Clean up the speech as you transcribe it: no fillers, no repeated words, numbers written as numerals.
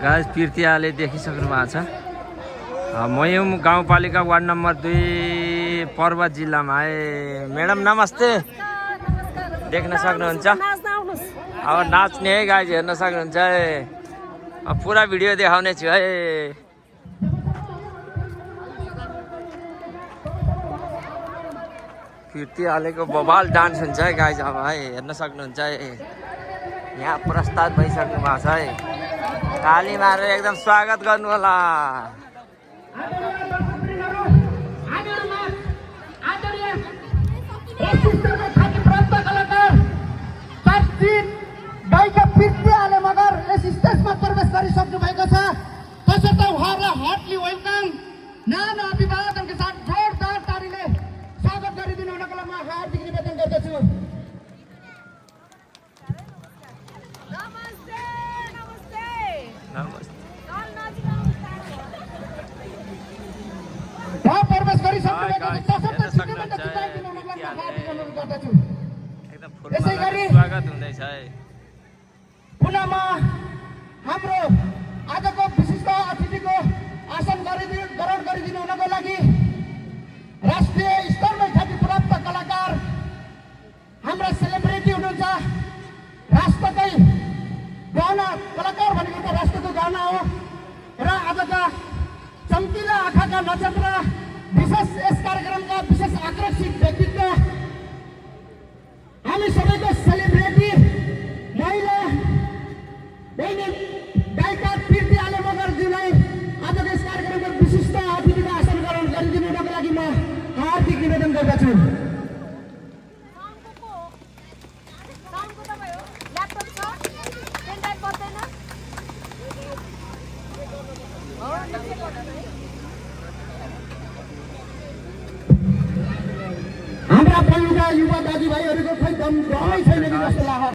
Guys पिर्तियाले देखिसक्नु भएको छ। मयौं गाउँपालिका वार्ड नम्बर 2 पर्वत जिल्लामा है। मैडम नमस्ते। देख्न सक्नुहुन्छ अब नाच्ने है गाइस, हेर्न सक्नुहुन्छ है। पुरा भिडियो देखाउने छु है। पिर्तियालेको बवाल डान्स हुन्छ है गाइस। अब है हेर्न सक्नुहुन्छ है। यहाँ प्रस्ताव भइसक्नु भएको छ है। ताली मारेर एकदम स्वागत गर्नु होला। पिर्तियाले मगर यस स्टेजमा प्रवेश गरिसक्नु भएको छ। तसर्थ उहाँहरूलाई हार्टली वेलकम, नानो अभिवादनका साथ जोरदार तालीले स्वागत गरिदिनु हुनको लागि म हार्दिक निवेदन गर्दछु। प्रवेश गरिसक्नु भएको छ। तसर्थ छिटोभन्दा छिटो आइदिनु हुनको लागि म हार्दिक अनुरोध गर्दछु। यसै गरी स्वागत हुँदैछ है। पुनः म हाम्रो आजको विशिष्ट अतिथिको आसन ग्रहण गरिदिनु हुनको लागि राष्ट्रिय स्तरमा ख्याति प्राप्त कलाकार हाम्रा सेलिब्रिटी हुनुहुन्छ। राष्ट्रकै गहना कलाकार भनेको त राष्ट्रको गहना हो र आजका चम्किला आँखाका नक्षत्र विशेष यस कार्यक्रमका विशेष आकर्षित व्यक्तित्व हामी सबैको सेलिब्रिटी महिला गायिका पिर्तियाले मगरज्यूलाई आजको यस कार्यक्रमको विशिष्ट अतिथिको आसन ग्रहण गरिदिनु हुनको लागि म हार्दिक निवेदन गर्दछु। हाम्रा पहिला युवा दाजुभाइहरूको खै दमै छैन कि जस्तो लाग्छ।